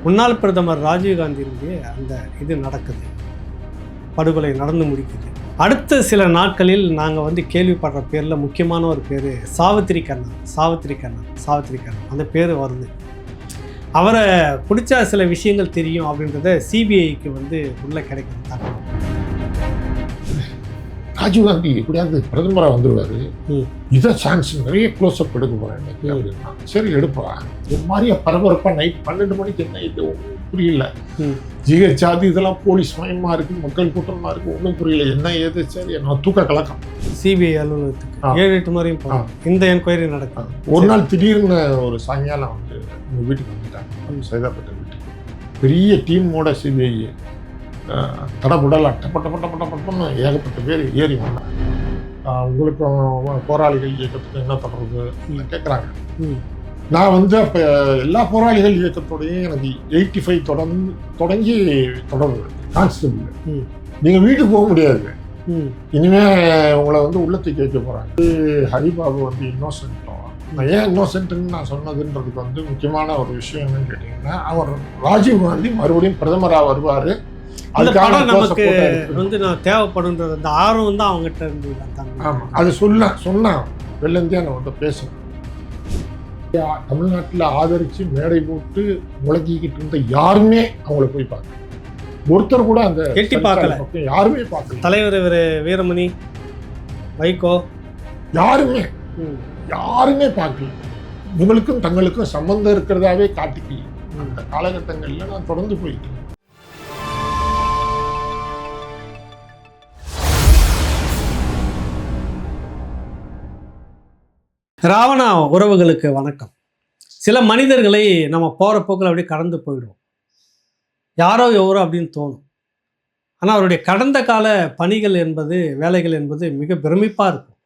முன்னாள் பிரதமர் ராஜீவ்காந்தியினுடைய அந்த இது நடக்குது, படுகொலை நடந்து முடிக்குது. அடுத்த சில நாட்களில் நாங்கள் கேள்விப்படுற பேரில் முக்கியமான ஒரு பேர் சாவித்திரி கண்ணன். அந்த பேர் வருது. அவரை பிடிச்சா சில விஷயங்கள் தெரியும் அப்படின்றத சிபிஐக்கு உள்ளே கிடைக்கிற தகவல். ராஜீவ்காந்தி எப்படியாவது பிரதமராக வந்துடுவார், இதை சான்ஸ் நிறைய க்ளோஸ்அப் எடுக்க போகிறேன் இன்னைக்கு அப்படின்னா. சரி எடுப்பா. ஒரு மாதிரியா பரபரப்பாக நைட் 12 மணிக்கு என்ன இது புரியல. ஜிஹெச்சாது இதெல்லாம் போலீஸ் மயமாக இருக்குது, மக்கள் கூட்டமாக இருக்குது, ஒன்றும் புரியல என்ன ஏது. சரி என்ன தூக்க கலக்கம். சிபிஐ அலுவலகத்துக்கு 7-8 முறையும் இந்த என்கொயரி நடக்கும். ஒரு நாள் திடீர்னு ஒரு சாயங்காலம் எங்கள் வீட்டுக்கு வந்துட்டாங்க, சைதாப்பேட்டை வீட்டுக்கு. பெரிய டீமோட சிபிஐ தடபுடல் அட்டப்பட்டப்பட்டப்பட்டப்பட்டன்னு ஏகப்பட்ட பேர் ஏறி வந்தாங்க. உங்களுக்கும் போராளிகள் இயக்கத்துக்கு என்ன தொடர்பு கேட்குறாங்க. நான் அப்போ எல்லா போராளிகள் இயக்கத்தோடையும் எனக்கு 85 தொடங்கி தொடர்பு கான்ஸ்டபிள். நீங்கள் வீட்டுக்கு போக முடியாது, இனிமே உங்களை உள்ளத்துக்கு வைக்க போகிறாங்க. ஹரிபாபு இன்னோசென்ட்டும். நான் ஏன் இன்னோசென்ட்னு நான் சொன்னதுன்றதுக்கு முக்கியமான ஒரு விஷயம் என்னன்னு கேட்டிங்கன்னா, அவர் ராஜீவ்காந்தி மறுபடியும் பிரதமராக வருவார், அந்த படம் நமக்கு நான் தேவைப்படுன்றது அந்த ஆர்வம் தான் அவங்ககிட்ட இருந்து. ஆமாம், அது சொன்னான் வெள்ளந்தியா நான் பேசுகிறேன். தமிழ்நாட்டில் ஆதரித்து மேடை போட்டு முழங்கிக்கிட்டு இருந்த யாருமே அவங்கள போய் பார்க்கல. ஒருத்தர் கூட அந்த கெட்டி பார்க்கல, யாருமே பார்க்கல. தலைவர் வீரமணி, வைகோ யாருமே பார்க்கல. இவங்களுக்கும் தங்களுக்கும் சம்பந்தம் இருக்கிறதாவே காட்டிக்கல. அந்த காலகட்டங்களில் நான் தொடர்ந்து போயிட்டேன். ராவணா உறவுகளுக்கு வணக்கம். சில மனிதர்களை நம்ம போகிற போக்கில் அப்படியே கடந்து போயிடுவோம், யாரோ எவரோ அப்படின்னு தோணும். ஆனால் அவருடைய கடந்த கால பணிகள் என்பது, வேலைகள் என்பது மிக பிரமிப்பாக இருக்கும்.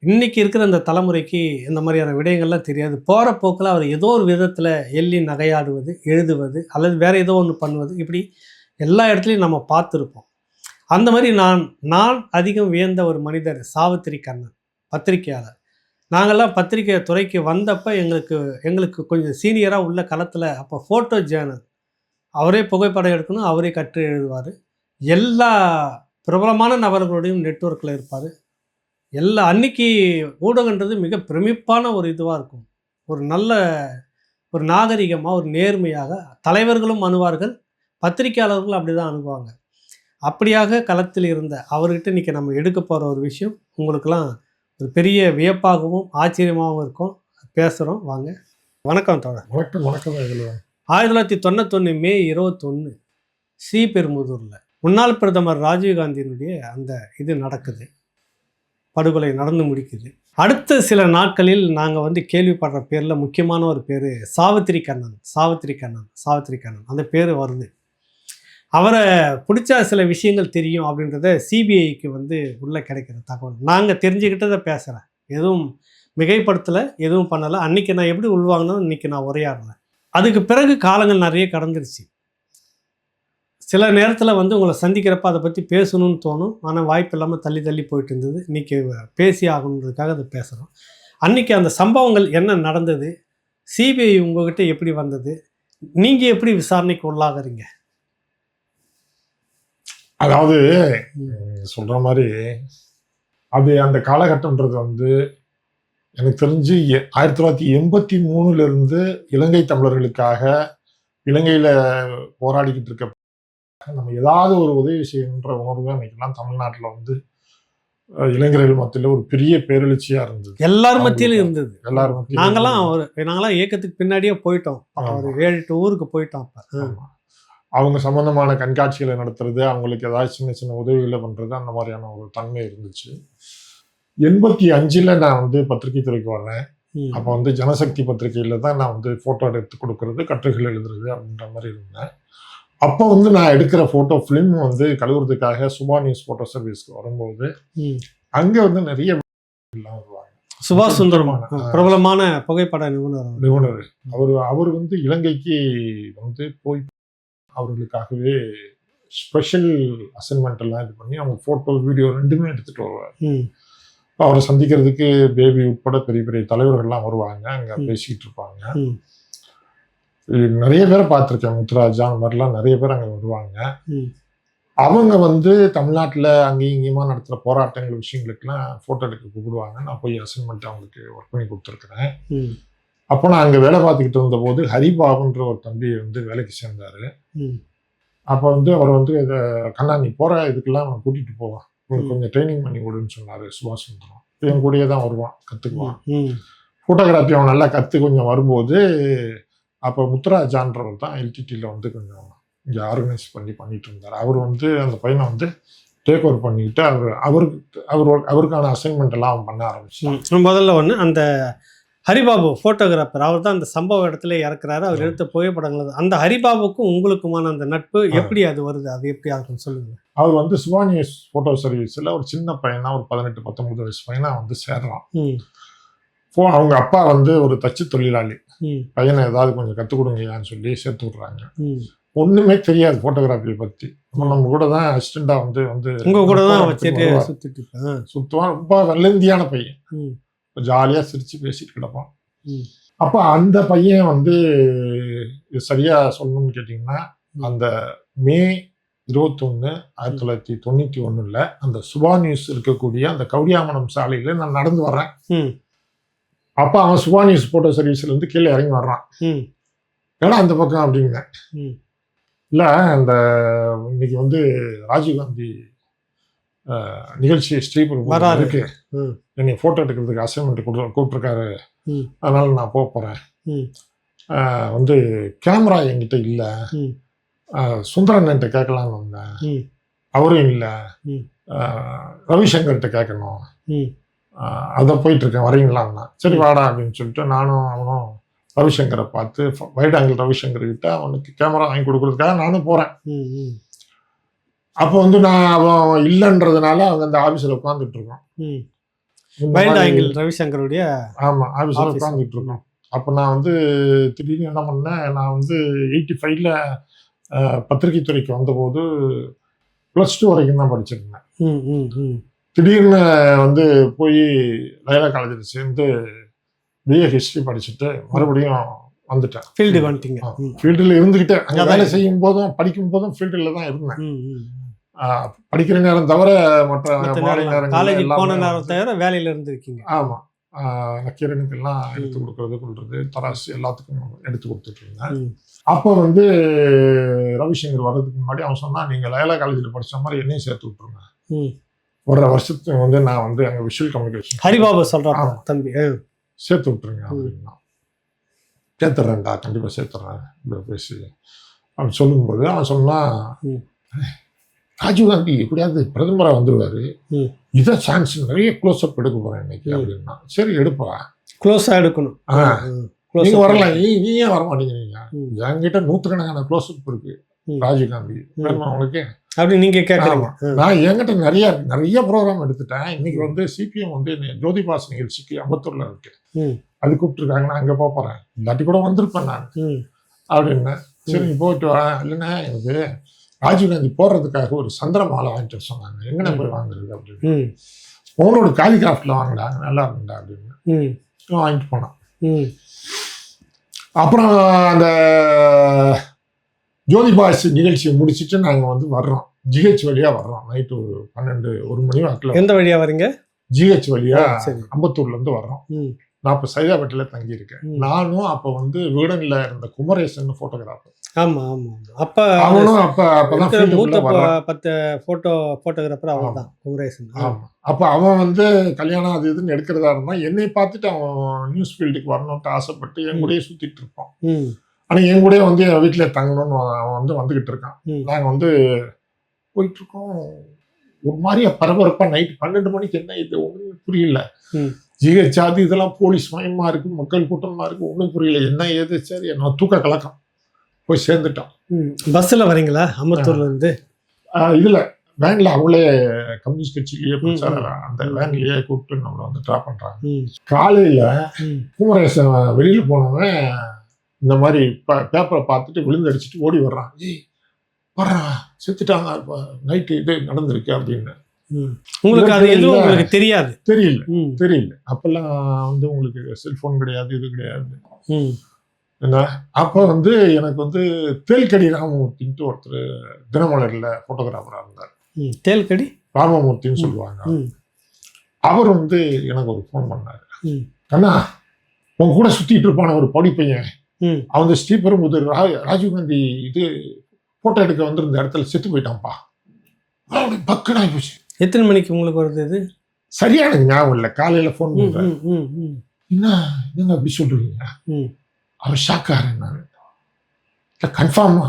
இன்றைக்கி இருக்கிற அந்த தலைமுறைக்கு இந்த மாதிரியான விடயங்கள்லாம் தெரியாது. போகிற போக்கில் அவர் ஏதோ ஒரு விதத்தில் எள்ளி நகையாடுவது, எழுதுவது, அல்லது வேறு ஏதோ ஒன்று பண்ணுவது, இப்படி எல்லா இடத்துலையும் நம்ம பார்த்துருப்போம். அந்த மாதிரி நான் அதிகம் வியந்த ஒரு மனிதர் சாவித்திரி கண்ணன், பத்திரிகையாளர். நாங்கள்லாம் பத்திரிகை துறைக்கு வந்தப்போ எங்களுக்கு கொஞ்சம் சீனியராக உள்ள களத்தில் அப்போ ஃபோட்டோ ஜேர்னல், அவரே புகைப்படம் எடுக்கணும், அவரே கற்று எழுதுவார். எல்லா பிரபலமான நபர்களுடையும் நெட்வொர்க்கில் இருப்பார். அன்னைக்கு ஊடகன்றது மிக பிரமிப்பான ஒரு இதுவாக இருக்கும். ஒரு நல்ல ஒரு நாகரிகமாக, ஒரு நேர்மையாக தலைவர்களும் அணுவார்கள், பத்திரிகையாளர்களும் அப்படி தான் அணுகுவாங்க. அப்படியாக களத்தில் இருந்த அவர்கிட்ட இன்றைக்கி நம்ம எடுக்க போகிற ஒரு விஷயம் உங்களுக்கெல்லாம் ஒரு பெரிய வியப்பாகவும் ஆச்சரியமாகவும் இருக்கும். பேசுகிறோம் வாங்க. வணக்கம் தோழர். வணக்கம். 1991 மே 21 ஸ்ரீபெரும்புதூரில் முன்னாள் பிரதமர் ராஜீவ்காந்தியினுடைய அந்த இது நடக்குது, படுகொலை நடந்து முடிக்குது. அடுத்த சில நாட்களில் நாங்கள் கேள்விப்படுற பேரில் முக்கியமான ஒரு பேர் சாவித்திரி கண்ணன். அந்த பேர் வருது. அவரை பிடிச்சா சில விஷயங்கள் தெரியும் அப்படின்றத சிபிஐக்கு உள்ளே கிடைக்கிற தகவல். நாங்கள் தெரிஞ்சுக்கிட்டதை பேசுகிறேன், எதுவும் மிகைப்படுத்தலை, எதுவும் பண்ணலை. அன்றைக்கி நான் எப்படி உள்வாங்கினோம், இன்றைக்கி நான் உரையாடுறேன். அதுக்கு பிறகு காலங்கள் நிறைய கடந்துருச்சு. சில நேரத்தில் உங்களை சந்திக்கிறப்ப அதை பற்றி பேசணும்னு தோணும், ஆனால் வாய்ப்பு இல்லாமல் தள்ளி போயிட்டு இருந்தது. இன்றைக்கி பேசி ஆகணுன்றதுக்காக அதை பேசுகிறோம். அன்றைக்கி அந்த சம்பவங்கள் என்ன நடந்தது, சிபிஐ உங்கள்கிட்ட எப்படி வந்தது, நீங்கள் எப்படி விசாரணைக்கு உள்ளாகிறீங்க? அதாவது சொல்கிற மாதிரி அது அந்த காலகட்டம்ன்றது எனக்கு தெரிஞ்சு 1983 இலங்கை தமிழர்களுக்காக இலங்கையில் போராடிக்கிட்டு இருக்க நம்ம ஏதாவது ஒரு உதவி செய்யணுன்ற உணர்வு அன்னைக்கெல்லாம் தமிழ்நாட்டில் இளைஞர்கள் மத்தியில் ஒரு பெரிய பேரெழுச்சியாக இருந்தது. எல்லாரும் மத்தியிலும் இருந்தது. எல்லாரும் நாங்களாம் இயக்கத்துக்கு பின்னாடியே போயிட்டோம், ஒரு 7-8 ஊருக்கு போயிட்டோம். அப்போ அவங்க சம்மந்தமான கண்காட்சிகளை நடத்துறது, அவங்களுக்கு ஏதாவது சின்ன உதவிகளை பண்ணுறது, அந்த மாதிரியான ஒரு தன்மை இருந்துச்சு. 85 நான் பத்திரிகை துறைக்கு வர்றேன். அப்போ ஜனசக்தி பத்திரிகையில் தான் நான் ஃபோட்டோ எடுத்து கொடுக்கறது, கட்டுரைகள் எழுதுறது அப்படின்ற மாதிரி இருந்தேன். அப்போ நான் எடுக்கிற ஃபோட்டோ ஃபிலிம் கழுவுறதுக்காக சுபா நியூஸ் ஃபோட்டோ சர்வீஸ்க்கு வரும்போது அங்கே நிறைய வருவாங்க. சுபாஷ் சுந்தரமான பிரபலமான புகைப்பட நிபுணர். அவர் இலங்கைக்கு போய் அவர்களுக்காகவே ஸ்பெஷல் அசைன்மெண்ட் எல்லாம் இது பண்ணி அவங்க ஃபோட்டோ வீடியோ ரெண்டுமே எடுத்துகிட்டு வருவார். அவரை சந்திக்கிறதுக்கு பேபி உட்பட பெரிய பெரிய தலைவர்கள்லாம் வருவாங்க, அங்கே பேசிக்கிட்டு இருப்பாங்க. நிறைய பேரை பார்த்துருக்கேன். முத்துராஜா அந்த மாதிரிலாம் நிறைய பேர் அங்கே வருவாங்க. ம். அவங்க வந்து தமிழ்நாட்டில் அங்கேயும் இங்கேயுமா நடத்துகிற போராட்டங்கள் விஷயங்களுக்கெல்லாம் ஃபோட்டோ எடுக்க கூப்பிடுவாங்க. நான் போய் அசைன்மெண்ட் அவங்களுக்கு ஒர்க் பண்ணி கொடுத்துருக்குறேன். ம். அப்போ நான் அங்கே வேலை பார்த்துக்கிட்டு இருந்தபோது ஹரிபாபுன்ற ஒரு தம்பி வந்து வேலைக்கு சேர்ந்தார். ம். அப்போ வந்து அவர் வந்து இதை கண்ணா நீ போகிற இதுக்கெல்லாம் அவன் கூட்டிகிட்டு போவான், உங்களுக்கு கொஞ்சம் ட்ரைனிங் பண்ணி கொடுன்னு சொன்னார். சுபாஷ் சந்திரம் என் கூடயே தான் வருவான், கற்றுக்குவான். ம். ஃபோட்டோகிராஃபி அவன் நல்லா கொஞ்சம் வரும்போது அப்போ முத்துராஜான்றவர் தான் எல்டிடியில் வந்து கொஞ்சம் இங்கே ஆர்கனைஸ் பண்ணிட்டு இருந்தார். அவர் வந்து அந்த பையனை வந்து டேக் ஓவர் பண்ணிக்கிட்டு அவருக்கான அசைன்மெண்ட் எல்லாம் அவன் பண்ண ஆரம்பிச்சான். முதல்ல ஒன்று அந்த ஹரிபாபு ஃபோட்டோகிராஃபர் அவர் தான் அந்த சம்பவ இடத்துல இறக்குறாரு. அவர் எடுத்த புகைப்படங்கள் அந்த ஹரிபாபுக்கும் உங்களுக்குமான அந்த நட்பு எப்படி அது வருது, அது எப்படி ஆகுன்னு சொல்லுங்க. அவர் வந்து சுபானி ஃபோட்டோ சர்வீஸில் ஒரு சின்ன பையனா, ஒரு 18-19 வயசு பையனா வந்து சேர்றான். அவங்க அப்பா வந்து ஒரு தச்சு தொழிலாளி. பையனை ஏதாவது கொஞ்சம் கற்றுக் கொடுங்கயான்னு சொல்லி சேர்த்து விட்றாங்க. ஒன்றுமே தெரியாது ஃபோட்டோகிராஃபியை பற்றி. நம்ம கூட தான் அசிஸ்டண்டாக வந்து உங்கள் கூட தான் வச்சுட்டு சுற்றுவான். ரொம்ப வெள்ளந்தியான பையன், ஜாலியாக சிரித்து பேசிட்டு கிடப்பான். அப்போ அந்த பையன் வந்து சரியாக சொல்லணும்னு கேட்டிங்கன்னா, அந்த மே 21, 1991 அந்த சுபா நியூஸ் இருக்கக்கூடிய அந்த கவுடியாமனம் சாலையில் நான் நடந்து வர்றேன். அப்போ அவன் சுபா நியூஸ் ஃபோட்டோ சர்வீஸ்லேருந்து கீழே இறங்கி வர்றான். ஏன்னா அந்த பக்கம் அப்படிங்க இல்லை, அந்த இன்னைக்கு வந்து ராஜீவ்காந்தி நிகழ்ச்சி ஸ்ரீபுரம் இருக்கு, என்னை ஃபோட்டோ எடுக்கிறதுக்கு அசைன்மெண்ட் கூப்பிட்டுருக்காரு, அதனால நான் போகிறேன். வந்து கேமரா என்கிட்ட இல்லை, சுந்தரன்கிட்ட கேட்கலான்னு வந்தேன், அவரும் இல்லை, ரவிசங்கர்கிட்ட கேட்கணும், அதை போயிட்டுருக்கேன், வரீங்களான்னா. சரி வாடா அப்படின்னு சொல்லிட்டு நானும் அவனும் ரவிசங்கரை பார்த்து வைட் ஆங்கிள் ரவிசங்கர்கிட்ட அவனுக்கு கேமரா வாங்கி கொடுக்குறதுக்காக நானும் போகிறேன். அப்போ வந்து நான் அவன் இல்லைன்றதுனால அவங்க அந்த ஆஃபீஸில் உட்காந்துட்டு இருக்கோம். வைட் ஆங்கிள் ரவிசங்கருடைய ஆமாம் ஆஃபீஸில் உட்காந்துட்டு இருக்கோம். அப்போ நான் வந்து திடீர்னு என்ன பண்ணேன், நான் வந்து 85ல் பத்திரிகை துறைக்கு வந்தபோது +2 வரைக்கும் தான் படிச்சிருந்தேன். திடீர்னு வந்து போய் லயோலா காலேஜில் சேர்ந்து பிஏ ஹிஸ்ட்ரி படிச்சுட்டு மறுபடியும் வந்துட்டேன். ஃபீல்டில் இருந்துக்கிட்டே அங்கே வேலை செய்யும் போதும் படிக்கும் போதும் ஃபீல்டில் தான் இருந்தேன். படிக்கிற நேரம் தவிர மற்ற மாலை நேரம் தவிர வேலையில் இருந்திருக்கீங்க. ஆமாம், நக்கீரனுக்கெல்லாம் எடுத்து கொள்றது தராசு எல்லாத்துக்கும் எடுத்து கொடுத்துட்டு இருந்தேன். அப்போ வந்து ரவிசங்கர் வர்றதுக்கு முன்னாடி அவன் சொன்னான், நீங்கள் லயோலா காலேஜில் படித்த மாதிரி என்னையும் சேர்த்து விட்டுருங்க, வர்ற வருஷத்துக்கு வந்து நான் வந்து அங்கே விஷுவல் கம்யூனிகேஷன் ஹரிபாபு சொல்கிறான் தம்பி சேர்த்து விட்டுருங்க அப்படின்னா. சேர்த்துறேன்டா, கண்டிப்பாக சேர்த்துறேன் இப்படி பேசி அவன் சொல்லும்போது அவன் சொன்னான், ராஜீவ்காந்தி எப்படியாவது பிரதமராக வந்துடுவார், இதை சான்ஸ் நிறைய க்ளோஸ்அப் எடுக்க போகிறேன் இன்னைக்கு அப்படின்னா. சரி எடுப்பா, க்ளோஸாக எடுக்கணும், நீங்கள் வரலாம், நீ ஏன் வர மாட்டேங்கிறீங்க, என்கிட்ட 100கணக்கான க்ளோஸ்அப் இருக்கு ராஜீவ்காந்தி வேணுமா உங்களுக்கு அப்படி நீங்கள் கேட்கலாம். நான் என்கிட்ட நிறைய ப்ரோக்ராம் எடுத்துட்டேன். இன்னைக்கு வந்து சிபிஎம் வந்து ஜோதிபாஸ் நிகழ்ச்சிக்கு அம்பத்தூர்ல இருக்கு, அது கூப்பிட்டுருக்காங்க, நான் அங்கே போகிறேன், இல்லாட்டி கூட வந்திருப்பேன் நான் அப்படின்னு. சரி நீ போயிட்டு வா, இல்லைன்னா எனக்கு ராஜீவ்காந்தி போடுறதுக்காக ஒரு சந்திர மாலை வாங்கிட்டு சொன்னாங்க, எங்கே போய் வாங்குறது அப்படின்னு. உங்களோட காலிகிராஃப்டில் வாங்கினா நல்லா இருக்குண்டா அப்படின்னு வாங்கிட்டு போனான். அப்புறம் அந்த ஜோதிபாஸ் நிகழ்ச்சியை முடிச்சுட்டு நாங்கள் வந்து வர்றோம், ஜிஹெச் வழியாக வர்றோம். நைட்டு 12-1 மணி வாக்கில். எந்த வழியாக வரீங்க? ஜிஹெச் வழியாக அம்பத்தூர்லேருந்து வர்றோம். நான் இப்போ சைதாப்பேட்டையில் தங்கியிருக்கேன். நானும் அப்போ வந்து வீடனில் இருந்த குமரேசன் ஃபோட்டோகிராஃபர். ஆமாம் ஆமாம், அப்போ அவனும் அப்போதான் ஃபோட்டோகிராஃபர் அவன் தான், குமரேசன். ஆமாம், அப்போ அவன் வந்து கல்யாணம் அது இதுன்னு எடுக்கிறதா இருந்தான். என்னை பார்த்துட்டு அவன் நியூஸ் ஃபீல்டுக்கு வரணுன்ட்டு ஆசைப்பட்டு என் கூடயே சுற்றிட்டு இருப்பான். ஆனால் என் கூட வந்து என் வீட்டில் தங்கணும்னு அவன் வந்து வந்துக்கிட்டு இருக்கான். நாங்கள் வந்து போயிட்டுருக்கோம், ஒரு மாதிரியா பரபரப்பாக. நைட்டு 12 மணிக்கு என்ன இது ஒன்றும் புரியல. ஜிஹெச் அது இதெல்லாம் போலீஸ் மயமாக இருக்குது, மக்கள் கூட்டமாக இருக்குது, ஒன்றும் புரியல என்ன ஏது. சரி என்ன தூக்க கலக்கம், போய் சேர்ந்துட்டோம். பஸ்ஸில் வரீங்களா அம்பத்தூர்லேருந்து? இதில் வேனில் அவங்களே கம்யூனிஸ்ட் கட்சியிலேயே அந்த வேன்லேயே கூப்பிட்டு நம்மளை வந்து ட்ராப் பண்ணுறாங்க. காலையில் குமரேசன் வெளியில் போனவன் இந்த மாதிரி பேப்பரை பார்த்துட்டு விழுந்தடிச்சிட்டு ஓடி வர்றான். வர்றான் செத்துட்டாங்க, இப்போ நைட்டு இது நடந்திருக்கு அப்படின்னு. உங்களுக்கு அது எதுவும் உங்களுக்கு தெரியல. அப்பெல்லாம் வந்து உங்களுக்கு செல்ஃபோன் கிடையாது, இது கிடையாது. என்ன அப்போ வந்து எனக்கு வந்து தேல்கடி ராமமூர்த்தின்ட்டு ஒருத்தர் தினமலரில் ஃபோட்டோகிராஃபராக இருந்தார். தேல்கடி ராமமூர்த்தின்னு சொல்லுவாங்க. அவர் வந்து எனக்கு ஒரு ஃபோன் பண்ணார். அண்ணா உன் கூட சுற்றிட்டு இருப்பான ஒரு பொடி பையன், அவன் ஸ்ரீபெரும்புதூர் ராஜீவ்காந்தி இது ஃபோட்டோ எடுக்க வந்திருந்த இடத்துல செத்து போயிட்டான்ப்பா. அப்படி பக்குன்னு ஆகி போச்சு. எத்தனை மணிக்கு உங்களுக்கு வருது இது? சரியான ஞாபகம் இல்லை. காலையில் ஃபோன் பண்ணுறேன். என்ன அப்படி சொல்றீங்க? அவர் ஷாக்காரு. நான் இல்லை கன்ஃபார்மா?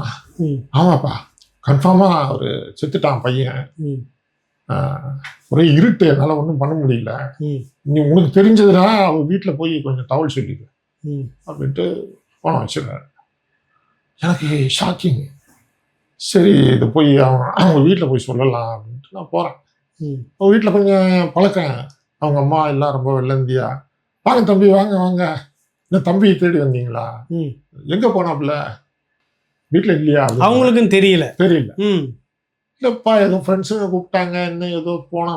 ஆமாப்பா கன்ஃபார்மா அவர் செத்துட்டான் பையன். ஒரே இருட்டு, என்னால் ஒன்றும் பண்ண முடியல. நீ உனக்கு தெரிஞ்சதுன்னா அவன் வீட்டில் போய் கொஞ்சம் தகவல் சொல்லிடு அப்படின்ட்டு போன வச்சுருக்காரு. எனக்கு ஷாக்கிங். சரி இதை போய் அவங்க வீட்டில் போய் சொல்லலாம் அப்படின்ட்டு நான் போகிறேன். அவங்க வீட்டில் கொஞ்சம் பழக்கம். அவங்க அம்மா எல்லாம் ரொம்ப வெள்ளந்தியா, வாங்க தம்பி வாங்க வாங்க, இந்த தம்பியை தேடி வந்தீங்களா, எங்கே போனாப்புல, வீட்டில் இல்லையா? அவங்களுக்கும் தெரியல. இல்லைப்பா ஏதோ ஃப்ரெண்ட்ஸுங்க கூப்பிட்டாங்க, என்ன ஏதோ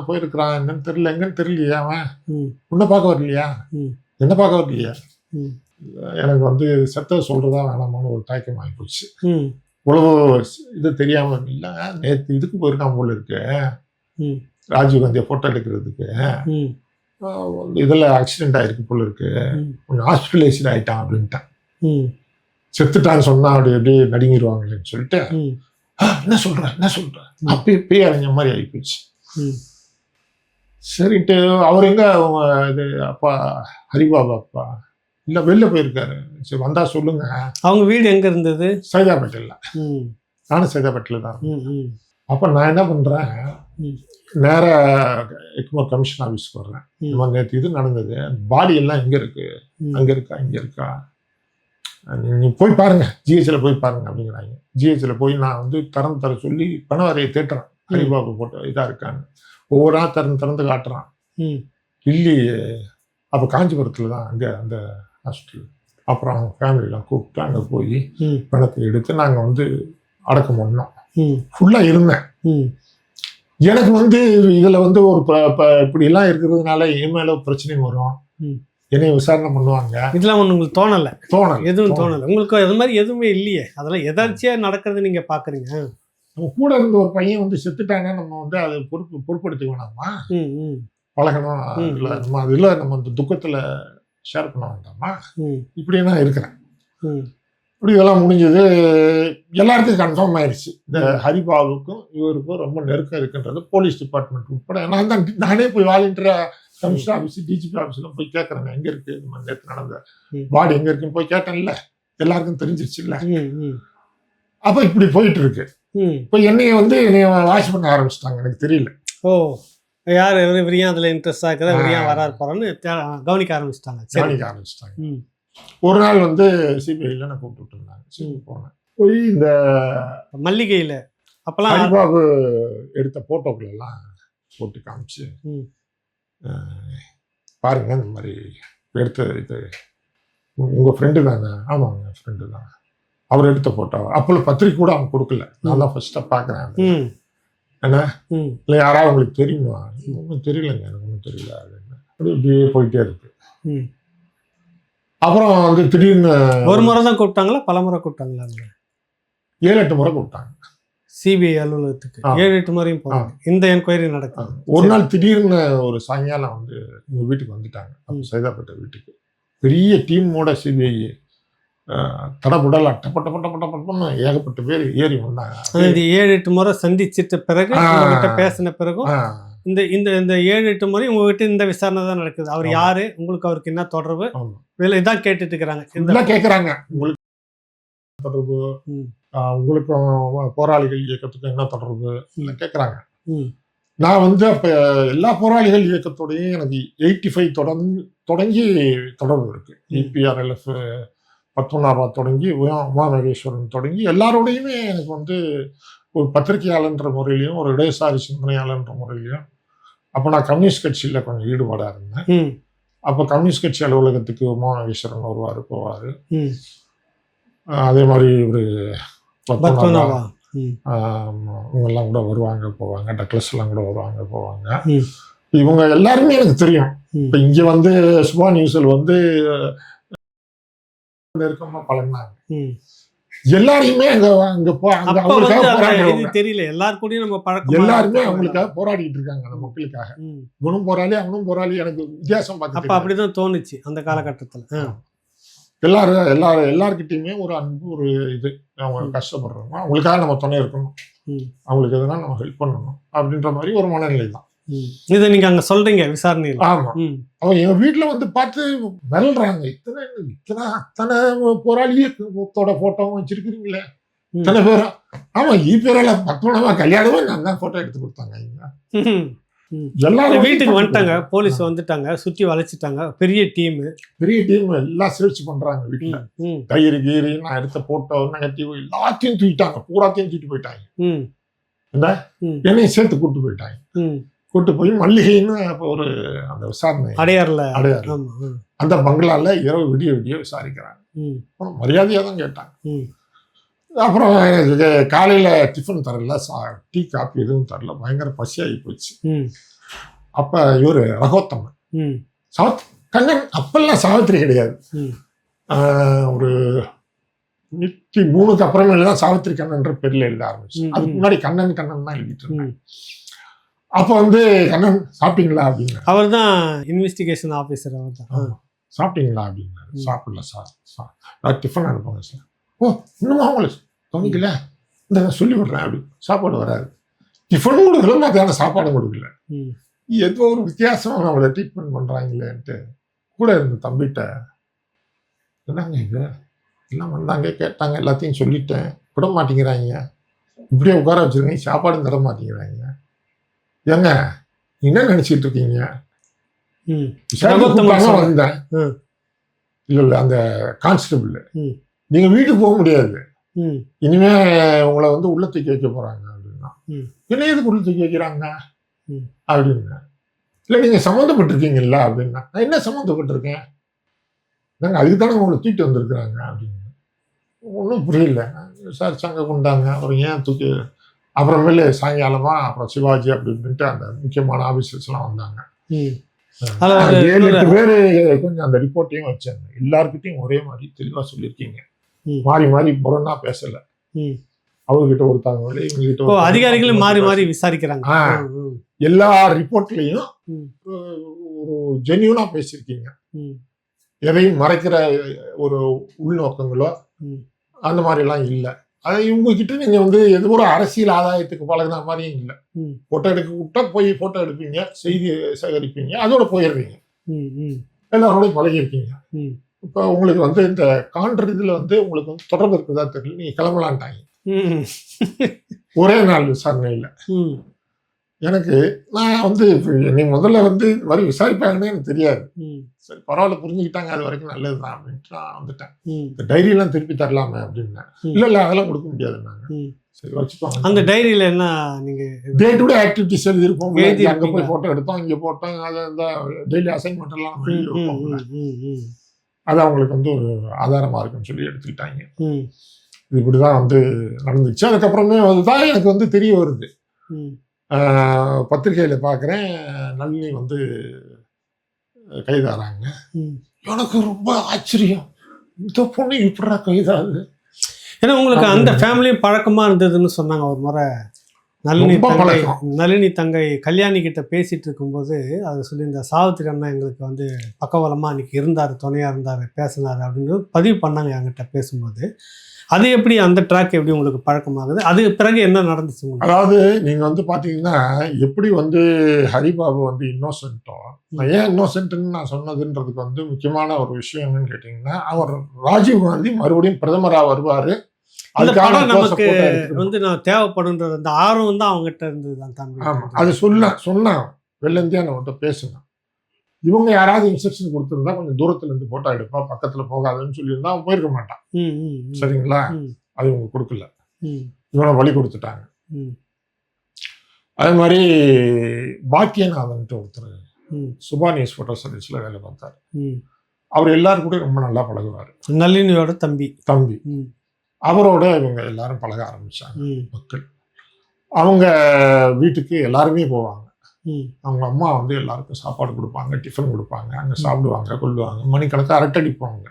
போயிருக்கிறான், என்னன்னு தெரியல, எங்கன்னு தெரியலையா, அவன் உன்னை பார்க்க வரலையா, என்ன பார்க்க வரலையா? எனக்கு வந்து செத்த சொல்றதா வேணாமான்னு ஒரு தயக்கம் ஆகி போச்சு. இவ்வளவு இது தெரியாம இல்லை, நேற்று இதுக்கு போயிருக்கான் போல இருக்கு, ராஜீவ்காந்தியை போட்டோ எடுக்கிறதுக்கு, இதில் ஆக்சிடென்ட் ஆயிருக்கு போல இருக்கு, கொஞ்சம் ஹாஸ்பிட்டலைஸ்ட் ஆயிட்டான் அப்படின்ட்டான். செத்துட்டான்னு சொன்னா அப்படி எப்படியே நடுங்கிடுவாங்களேன்னு சொல்லிட்டு, என்ன சொல்ற அப்பயே அறிஞ்ச மாதிரி ஆகி போச்சு. சரிட்டு அவர் எங்க அவங்க இது அப்பா ஹரிபாபா அப்பா இல்லை வெளில போயிருக்காரு, சரி வந்தா சொல்லுங்க. அவங்க வீடு எங்க இருந்தது? சைதாப்பேட்டையில். நானும் சைதாப்பேட்டையில் தான். அப்போ நான் என்ன பண்றேன், நேராக எக்மோர் கமிஷன் ஆஃபீஸ்க்கு வர்றேன். இந்த மாதிரி நேற்று இது நடந்தது, பாடி எல்லாம் எங்கே இருக்கு, அங்கே இருக்கா இங்கே இருக்கா, நீங்கள் போய் பாருங்க, ஜிஹெச்சில் போய் பாருங்க அப்படிங்கிறாங்க. ஜிஹெச்சில் போய் நான் வந்து திறந்து தர சொல்லி பணவாரியை தேட்டுறேன், ஹரிபாபு போட்டோ இதாக இருக்கான்னு. ஒவ்வொரு நாள் திறந்து காட்டுறான், இல்லையே. அப்போ காஞ்சிபுரத்தில் தான் அங்கே அந்த ஹாஸ்பிட்டல். அப்புறம் அவங்க ஃபேமிலியெலாம் கூப்பிட்டு அங்கே போய் பணத்தை எடுத்து நாங்கள் வந்து அடக்கம் பண்ணோம். ஃபுல்லாக இருந்தேன். எனக்கு வந்து இதில் வந்து ஒரு இப்படிலாம் இருக்கிறதுனால என் மேலே பிரச்சனையும் வரும், என்னைய விசாரணை பண்ணுவாங்க. இதெல்லாம் ஒன்று உங்களுக்கு தோணலை? எதுவும் தோணலை உங்களுக்கு? அது மாதிரி எதுவுமே இல்லையே, அதெல்லாம் எதாச்சியாக நடக்கிறது நீங்கள் பார்க்குறீங்க. நம்ம கூட இருந்த ஒரு பையன் வந்து செத்துட்டாங்கன்னா நம்ம வந்து அதை பொறுப்படுத்திக்க வேணாமா, பழகணும், இல்லை நம்ம அதில் நம்ம அந்த துக்கத்தில் ஷேர் பண்ண வேண்டாமா, இப்படியே நான் இருக்கிறேன். இப்படி இதெல்லாம் முடிஞ்சது, எல்லாருக்கும் கன்ஃபார்ம் ஆயிடுச்சு. இந்த ஹரிபாபுக்கும் இவருக்கும் ரொம்ப நெருக்கம் இருக்குன்றது போலீஸ் டிபார்ட்மெண்ட் உட்பட. நானே போய் வாலண்டியராக கமிஷனர் ஆஃபீஸ் டிஜிபி ஆஃபீஸ்லாம் போய் கேட்குறேங்க, எங்கே இருக்குது இந்த மாதிரி நேற்று நடந்த பாடி எங்கே இருக்குன்னு போய் கேட்டேன்ல, எல்லாருக்கும் தெரிஞ்சிருச்சு இல்லை. அப்போ இப்படி போயிட்டு இருக்கு. இப்போ என்னைய வாட்ச் பண்ண ஆரம்பிச்சிட்டாங்க, எனக்கு தெரியல. யார் இவர் ஏன் அதில் இன்ட்ரெஸ்ட் ஆகுது, இவர் ஏன் வராரு போகிறான்னு கவனிக்க ஆரம்பிச்சிட்டாங்க. ஒரு நாள் வந்து சிபிஐயில் நான் கூப்பிட்டு இருந்தாங்க. சரி போனேன், போய் இந்த மல்லிகையில் அப்போல்லாம் ஹரிபாபு எடுத்த ஃபோட்டோக்கள் எல்லாம் போட்டு காமிச்சு, பாருங்க இந்த மாதிரி எடுத்த இது உங்கள் ஃப்ரெண்டு தானே? ஆமாங்க ஃப்ரெண்டு தான், அவர் எடுத்த ஃபோட்டோ. அப்போ பத்திரிக்கை கூட அவங்க கொடுக்கல, நான் தான் ஃபர்ஸ்ட்டாக பார்க்குறேன். என்ன இல்லை யாராவது உங்களுக்கு தெரியுமா? ஒன்றும் தெரியலைங்க, எனக்கு ஒன்றும் தெரியல அப்படின்னு இப்படியே போயிட்டே இருக்கு. அப்புறம் வந்து திடீர்னு ஒரு முறை தான் கூப்பிட்டாங்களா, பல முறை கூப்பிட்டாங்களா? 7-8 முறை கூப்பிட்டாங்க சிபிஐ அலுவலகத்துக்கு. 7-8 முறையும் போனாங்க. இந்த என்கொயரி நடக்கும். ஒரு நாள் திடீர்னு ஒரு சாயங்காலம் வந்து எங்கள் வீட்டுக்கு வந்துட்டாங்க, சைதாப்பேட்டை வீட்டுக்கு. பெரிய டீமோட சிபிஐ தடபுடலா டப்பட்டப்பட்டப்பட்டப்பட்டன்னு ஏகப்பட்ட பேர் ஏறி வந்தாங்க. 7-8 முறை சந்திச்சிட்ட பிறகு பேசின பிறகும் இந்த இந்த இந்த 7-8 முறை உங்ககிட்ட இந்த விசாரணை தான் நடக்குது. அவர் யாரு, உங்களுக்கு அவருக்கு என்ன தொடர்பு, இதான் கேட்டுட்டு இருக்கிறாங்க. இதெல்லாம் கேட்குறாங்க, உங்களுக்கு தொடர்பு, உங்களுக்கும் போராளிகள் இயக்கத்துக்கும் என்ன தொடர்பு கேட்குறாங்க. நான் வந்து அப்போ எல்லா போராளிகள் இயக்கத்தோடையும் எனக்கு 85 தொடங்கி தொடர்பு இருக்கு. EPRLF பத்மநாபா தொடங்கி உமா மகேஸ்வரன் தொடங்கி எல்லாரோடையுமே எனக்கு வந்து ஒரு பத்திரிகையாளன்ற முறையிலையும் ஒரு இடதுசாரி சிந்தனையாளன்ற முறையிலையும். அப்போ நான் கம்யூனிஸ்ட் கட்சியில் கொஞ்சம் ஈடுபாடாக இருந்தேன். அப்போ கம்யூனிஸ்ட் கட்சி அலுவலகத்துக்கு உமா மகேஸ்வரன் வருவார் போவார். அதே மாதிரி ஒரு பத்மநாபா இவங்கெல்லாம் கூட வருவாங்க போவாங்க, டக்ளஸ் எல்லாம் கூட வருவாங்க போவாங்க. இவங்க எல்லாருமே எனக்கு தெரியும். இப்போ இங்கே வந்து சுபா நியூஸில் வந்து நெருக்கமா பழகினாங்க. ம். எல்லாரையுமே அங்க போ அங்க அப்ப வந்து அவங்களுக்காக அந்த இது போராடுறவங்க தெரியல. எல்லார் கூடயும் நம்ம பழக்கமா எல்லாருமே அவங்களுக்காக போராடிட்டு இருக்காங்க, அந்த மக்களுக்காக. ம். இவனும் போராளி அவனும் போராளி, எனக்கு வித்தியாசம் பார்க்க அப்ப தெரியாது. அப்படிதான் தோணுச்சு அந்த காலகட்டத்துல. எல்லார்கிட்டயுமே ஒரு அன்பு, ஒரு இது, அவங்க கஷ்டப்படுறவங்க அவங்களுக்காக நம்ம துணை இருக்கணும், ம். அவங்களுக்கு எதுனா நம்ம ஹெல்ப் பண்ணணும் அப்படின்ற மாதிரி ஒரு மனநிலை தான். இதை நீங்க அங்க சொல்றீங்க விசாரணையில. ஆமா. ம். அவங்க எங்க வீட்டுல வந்து பார்த்து மிரள்றாங்க, அத்தனை போராளியோட போட்டோவும் வச்சிருக்கிறீங்களே, ம். இத்தனை பேரும். ஆமா, பேரால பத்தோடமா கல்யாணமே நான் தான் போட்டோ எடுத்து கொடுத்தாங்க. ம். ம். எல்லாரும் வீட்டுக்கு வந்துட்டாங்க, போலீஸ் வந்துட்டாங்க, சுத்தி வளைச்சிட்டாங்க, பெரிய டீம் எல்லாம் சர்ச் பண்றாங்க வீட்டுல. டைரி கீரி, நான் எடுத்த போட்டோ நெகட்டிவ் எல்லாத்தையும் தூக்கிட்டாங்க, பூராத்தையும் தூக்கிட்டு போயிட்டாங்க. என்ன என்னையும் சேர்த்து கூட்டு போயிட்டாங்க. கூட்டு போய் மல்லிகைன்னு அப்போ ஒரு அந்த விசாரணை அடையாறு அந்த பங்களால இரவு விடிய விடிய விசாரிக்கிறாங்க. மரியாதையா தான் கேட்டாங்க. அப்புறம் காலையில டிஃபன் தரல, டீ காப்பி எதுவும் தரல, பயங்கர பசியாகி போச்சு. அப்ப இவரு ரகோத்தமன் கண்ணன், அப்பெல்லாம் சாவித்திரி கிடையாது, ஒரு 93க்கு அப்புறமேல தான் சாவித்திரி கண்ணன்ற பேர்ல எழுத ஆரம்பிச்சு. அதுக்கு முன்னாடி கண்ணன் தான் எழுதிட்டு இருந்தாங்க. அப்ப வந்து கண்ணன் சாப்பிட்டீங்களா அப்படின்னு, அவர் தான் இன்வெஸ்டிகேஷன் ஆபீசர். அவர் தான் சாப்பிட்டீங்களா அப்படின்னாரு. சாப்பிடல சார், டிஃபன் அனுப்புங்க சார். ஓ, இன்னுமா உங்களுக்கு தோணிக்கல, இந்த சொல்லி விடுறேன் அப்படி. சாப்பாடு வராது, டிஃபன் கொடுக்கல, மத்தியான சாப்பாடு கொடுக்கல. ஏதோ ஒரு வித்தியாசம் அவங்கள ட்ரீட்மெண்ட் பண்றாங்களேன்ட்டு கூட இருந்த தம்பிகிட்ட, என்னங்க இது எல்லாம் வந்தாங்க கேட்டாங்க, எல்லாத்தையும் சொல்லிட்டேன், விட மாட்டேங்கிறாங்க, இப்படியே உட்கார வச்சிருக்கீங்க, சாப்பாடும் தர மாட்டேங்கிறாங்க, ஏங்க என்ன நினைச்சிட்டு இருக்கீங்க? வந்தேன். இல்ல அந்த கான்ஸ்டபிள், நீங்க வீட்டுக்கு போக முடியாது, இனிமே உங்களை வந்து உள்ள தூக்கி வைக்க போறாங்க அப்படின்னா. என்ன எதுக்கு உள்ள தூக்கி வைக்கிறாங்க அப்படின்னா, இல்ல நீங்க சம்மந்தப்பட்டிருக்கீங்கல்ல அப்படின்னா. நான் என்ன சம்மந்தப்பட்டிருக்கேன்? நாங்க அதுக்கு தானே உங்களை தூக்கிட்டு வந்திருக்கிறாங்க அப்படின்னு. ஒன்றும் புரியல. விசாரிச்சாங்க, கொண்டாங்க. அப்புறம் ஏன் தூக்கி, அப்புறமேல சாயங்காலமா அப்புறம் சிவாஜி அப்படின்ட்டு அந்த முக்கியமான ஆபீசர்ஸ் எல்லாம் வந்தாங்க. 7-8 பேரு கொஞ்சம் அந்த ரிப்போர்ட்டையும் வச்சாங்க. எல்லார்கிட்டையும் ஒரே மாதிரி தெளிவா சொல்லியிருக்கீங்க, மாறி மாறி புறன்னா பேசல. அவங்ககிட்ட ஒரு தகவல், இவங்ககிட்ட அதிகாரிகளும் மாறி மாறி விசாரிக்கிறாங்க. எல்லா ரிப்போர்ட்லயும் ஒரு ஜென்யூனா பேசியிருக்கீங்க, எதையும் மறைக்கிற ஒரு உள்நோக்கங்களோ அந்த மாதிரி எல்லாம் இல்லை. அதை இவங்க கிட்ட நீங்க வந்து எது ஒரு அரசியல் ஆதாயத்துக்கு பழகின மாதிரியும் இல்லை. போட்டோ எடுக்க விட்டா போய் போட்டோ எடுப்பீங்க, செய்தி சேகரிப்பீங்க, அதோட போயிடுறீங்க, எல்லாரோடையும் பழகிருக்கீங்க. இப்போ உங்களுக்கு வந்து இந்த கான்ட்ரு இதுல வந்து உங்களுக்கு வந்து தொடர்பு இருக்குதா தெரியல, நீங்க கிளம்பலான்ட்டாங்க ஒரே நாள் விசாரணையில. எனக்கு நான் வந்து நீ முதல்ல வந்து இந்த மாதிரி விசாரிப்பாங்கன்னு எனக்கு தெரியாது. சரி பரவாயில்ல, புரிஞ்சுக்கிட்டாங்க, அது வரைக்கும் நல்லதுதான் அப்படின்ட்டு நான் வந்துட்டேன். இந்த டைரியெல்லாம் திருப்பி தரலாமே அப்படின்னா, இல்ல அதெல்லாம் கொடுக்க முடியாதுன்னாங்க. சரி வச்சுப்பாங்க. அந்த டைரியில என்ன நீங்க டே டு டே ஆக்டிவிட்டிஸ் எழுதிருப்போம், அங்க போய் போட்டோ எடுத்தோம், இங்க போட்டோம், அதை இந்த டெய்லி அசைன்மெண்ட் எல்லாம் எழுதிருப்போம். அது அவங்களுக்கு வந்து ஒரு ஆதாரமா இருக்குன்னு சொல்லி எடுத்துக்கிட்டாங்க. இது இப்படிதான் வந்து நடந்துச்சு. அதுக்கப்புறமே அதுதான் எனக்கு வந்து தெரிய வருது. பத்திரிகையில பார்க்குறேன், நளினி வந்து கைதாகிறாங்க. எனக்கு ரொம்ப ஆச்சரியம், இந்த பொண்ணு இப்படா கைதாகுது. ஏன்னா உங்களுக்கு அந்த ஃபேமிலியும் பழக்கமா இருந்ததுன்னு சொன்னாங்க. ஒரு முறை நளினி தங்கை கல்யாணி கிட்ட பேசிட்டு இருக்கும்போது அதை சொல்லி, இந்த சாவித்திரி அண்ணா எங்களுக்கு வந்து பக்கபலமா அன்னைக்கு இருந்தார், துணையா இருந்தார், பேசினார் அப்படின்னு பதிவு பண்ணாங்க என்கிட்ட பேசும்போது. அது எப்படி, அந்த ட்ராக் எப்படி உங்களுக்கு பழக்கமாகுது? அதுக்கு பிறகு என்ன நடந்துச்சு? அதாவது நீங்க வந்து பாத்தீங்கன்னா, எப்படி வந்து ஹரிபாபு வந்து இன்னோசென்ட்டோ, ஏன் இன்னோசென்ட்னு நான் சொன்னதுன்றதுக்கு வந்து முக்கியமான ஒரு விஷயம் என்னன்னு கேட்டீங்கன்னா, அவர் ராஜீவ்காந்தி மறுபடியும் பிரதமரா வருவாரு, அந்த படம் நமக்கு வந்து நான் தேவைப்படுன்றது அந்த ஆர்வம் தான் அவங்ககிட்ட இருந்தது தான் தம்பி. ஆமா, அது சொன்னான் வெள்ளந்தியா நம்மகிட்ட பேசுனான். இவங்க யாராவது இன்ஸ்ட்ரக்ஷன் கொடுத்துருந்தா கொஞ்சம் தூரத்துல இருந்து போட்டோ எடுப்பா, பக்கத்துல போகாதுன்னு சொல்லியிருந்தா அவன் போயிருக்க மாட்டான். சரிங்களா? அது இவங்க கொடுக்கல, இவனை வழி கொடுத்துட்டாங்க. அதே மாதிரி பாக்கியநாதன்ட்டு ஒருத்தர் சுபா நியூஸ் போட்டோ சர்வீஸ்ல வேலை பார்த்தாரு. அவர் எல்லாரும் கூட ரொம்ப நல்லா பழகுவார். நளினியோட தம்பி. அவரோட இவங்க எல்லாரும் பழக ஆரம்பிச்சாங்க மக்கள். அவங்க வீட்டுக்கு எல்லாருமே போவாங்க. அவங்க அம்மா வந்து எல்லாருக்கும் சாப்பாடு கொடுப்பாங்க, டிஃபன் கொடுப்பாங்க, அங்கே சாப்பிடுவாங்க, கொள்ளுவாங்க, மணிக்கணக்காக அரட்டடிப்பாங்க.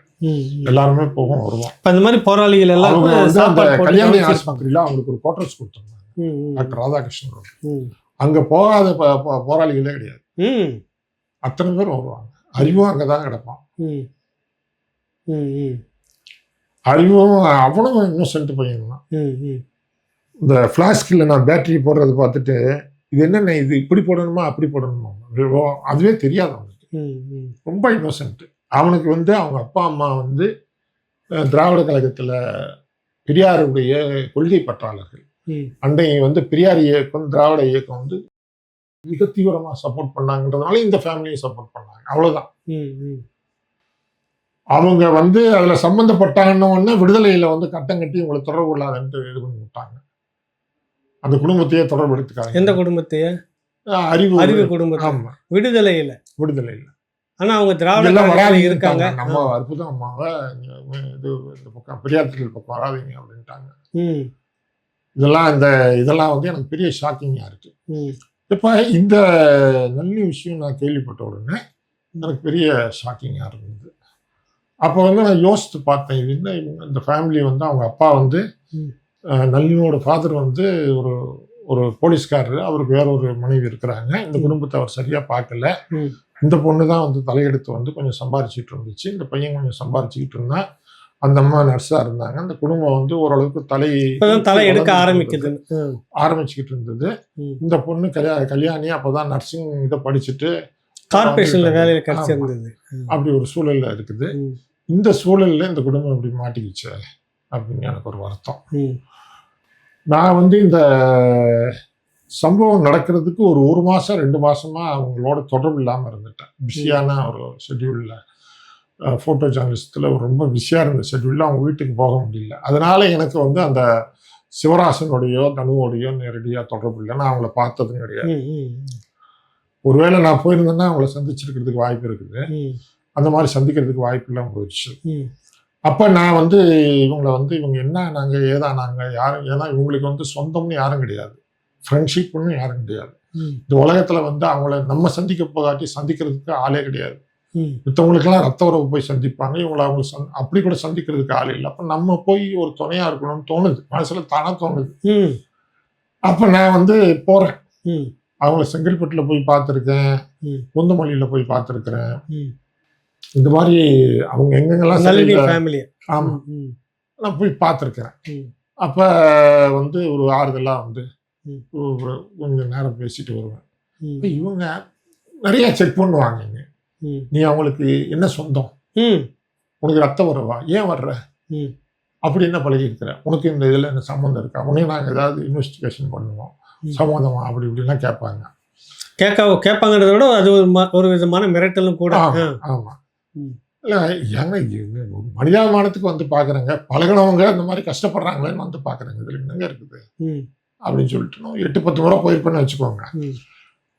எல்லாருமே போவோம் வருவோம். இப்போ இந்த மாதிரி போராளிகள் எல்லாம் அவங்க வந்து அந்த சாப்பாடு போட்டு கல்யாணி கவனிச்சிருப்பாங்க. ஆஸ்பத்திரியில அவங்களுக்கு ஒரு குவார்டர்ஸ் கொடுத்துருந்தாங்க. ம், டாக்டர் ராதாகிருஷ்ணன் அவர்கள். ம், அங்க போகாத போராளிகளே கிடையாது. ம், அத்தனை பேர் வருவாங்க. அறிவும் அங்கதான் கிடப்பான். ம், ம், ம், அறிவும் அவனும் இன்னோசென்ட் பையன் தான். ம், ம். இந்த ஃப்ளாஸ்கில் நான் பேட்டரி போடுறத பார்த்துட்டு இது என்னென்ன, இது இப்படி போடணுமா அப்படி போடணுமா, அதுவே தெரியாது அவனுக்கு. ம், ம். ரொம்ப இன்னோசென்ட். அவனுக்கு வந்து அவங்க அப்பா அம்மா வந்து திராவிட கழகத்தில் பெரியாருடைய கொள்கை பற்றாளர்கள். ம். அன்றைய வந்து பெரியார் இயக்கம் திராவிட இயக்கம் வந்து மிக தீவிரமாக சப்போர்ட் பண்ணாங்கன்றதுனால இந்த ஃபேமிலியும் சப்போர்ட் பண்ணாங்க. அவ்வளோதான். ம், ம். அவங்க வந்து அதில் சம்மந்தப்பட்டாங்கன்னு விடுதலையில் வந்து கட்டம் கட்டி உங்களை தொடர்பு கொள்ளாதுன்ட்டு இது பண்ணி விட்டாங்க. அந்த குடும்பத்தையே தொடர்பு எடுத்துக்காங்க. எந்த குடும்பத்தையே? அறிவு அறிவு குடும்பத்தை. ஆமா, விடுதலையில. விடுதலையில் ஆனா அவங்க திராவிட இதெல்லாம் கழகத்துல வராதீங்க இருக்காங்க. நம்ம அற்புதம் அம்மாவை இது இந்த பக்கம் பெரியார் திடல் பக்கம் வராதீங்க அப்படின்ட்டாங்க. ம், இதெல்லாம் வந்து எனக்கு பெரிய ஷாக்கிங்கா இருக்கு. ம், இப்போ இந்த நல்ல விஷயம் நான் கேள்விப்பட்ட உடனே எனக்கு பெரிய ஷாக்கிங்கா இருந்தது. அப்போ வந்து நான் யோசித்து பார்த்தேன், இது என்ன இந்த ஃபேமிலி வந்து அவங்க அப்பா வந்து ம். நளினியோட ஃபாதர் வந்து ஒரு ஒரு போலீஸ்காரர், அவருக்கு வேற ஒரு மனைவி இருக்கிறாங்க. இந்த குடும்பத்தை அவர் சரியா பார்க்கல. ம். இந்த பொண்ணு தான் வந்து தலையெடுத்து வந்து கொஞ்சம் சம்பாரிச்சிட்டு இருந்துச்சு. இந்த பையன் கொஞ்சம் சம்பாரிச்சுக்கிட்டு இருந்தா, அந்த அம்மா நர்ஸா இருந்தாங்க. அந்த குடும்பம் வந்து ஓரளவுக்கு இப்பதான் தலை எடுக்க ஆரம்பிக்குது. ஆரம்பிச்சுக்கிட்டு இருந்தது. ம். இந்த பொண்ணு கல்யாணி அப்பதான் நர்சிங் இதை படிச்சுட்டு கார்பரேஷன்ல வேலையில கிடைச்சிருந்தது. அப்படி ஒரு சூழல்ல இருக்குது. ம், இந்த சூழல்ல இந்த குடும்பம் இப்படி மாட்டிக்கிச்சு அப்படின்னு எனக்கு ஒரு வருத்தம். ம், நான் வந்து இந்த சம்பவம் நடக்கிறதுக்கு ஒரு மாசம் 2 மாசமா அவங்களோட தொடர்பு இல்லாமல் இருந்துட்டேன். பிஸியான ஒரு ஷெட்யூலில், ஃபோட்டோ ஜேர்னலிஸ்டில் ரொம்ப பிஸியாக இருந்த ஷெட்யூலில் அவங்க வீட்டுக்கு போக முடியல. அதனால எனக்கு வந்து அந்த சிவராசனுடையோ தனுவோடையோ நேரடியாக தொடர்பு இல்லை. நான் அவங்கள பார்த்ததும் கிடையாது. ம், ம், ஒருவேளை நான் போயிருந்தேன்னா அவங்கள சந்திச்சிருக்கிறதுக்கு வாய்ப்பு இருக்குது. ம், அந்த மாதிரி சந்திக்கிறதுக்கு வாய்ப்பு இல்லாமல் போயிடுச்சு. ம், அப்போ நான் வந்து இவங்க என்ன நாங்கள் ஏதானாங்க யாரும், ஏன்னா இவங்களுக்கு வந்து சொந்தம்னு யாரும் கிடையாது, ஃப்ரெண்ட்ஷிப்னு யாரும் கிடையாது. ம், இந்த உலகத்தில் வந்து அவங்கள நம்ம சந்திக்க போகாட்டி சந்திக்கிறதுக்கு ஆளே கிடையாது. ம், மற்றவங்களுக்கெல்லாம் ரத்த உறவு போய் சந்திப்பாங்க, இவங்களை அவங்க அப்படி கூட சந்திக்கிறதுக்கு ஆள் இல்லை. அப்போ நம்ம போய் ஒரு துணையாக இருக்கணும்னு தோணுது, மனசுல தானே தோணுது. ம், அப்போ நான் வந்து போகிறேன். ம், அவங்கள செங்கல்பட்டில் போய் பார்த்துருக்கேன், ம், குந்தமல்லியில் போய் பார்த்துருக்குறேன். ம். இந்த மாதிரி அவங்க எங்கெங்கெல்லாம் நளினி ஃபேமிலி. ஆமாம், ம், நான் போய் பார்த்துருக்குறேன். ம், அப்போ வந்து ஒரு ஆறுதலாக வந்து ம். கொஞ்சம் நேரம் பேசிட்டு வருவேன். ம், இப்போ இவங்க நிறைய செக் பண்ணுவாங்க. ம், நீ அவங்களுக்கு என்ன சொந்தம், ம், உனக்கு ரத்த உறவா, ஏன் வர்ற, ம், அப்படி என்ன பழகி இருக்கிற, உனக்கு இந்த இதில் என்ன சம்மந்தம் இருக்கா, உடனே நாங்கள் ஏதாவது இன்வெஸ்டிகேஷன் பண்ணுவோம், சம்மந்தமா அப்படி இப்படிலாம் கேட்பாங்க. கேட்பாங்கன்றத விட அது ஒரு விதமான மிரட்டலும் கூட. ஆமாம். ம். இல்லை ஏங்க மனிதாபிமானத்துக்கு வந்து பார்க்குறேங்க, பழகினவங்க இந்த மாதிரி கஷ்டப்படுறாங்களேன்னு வந்து பார்க்குறேங்க, இதில் என்னங்க இருக்குது ம், அப்படின்னு சொல்லிட்டு நான் 8-10 முறை போயிருப்பேன்னு வச்சுக்கோங்க. ம்,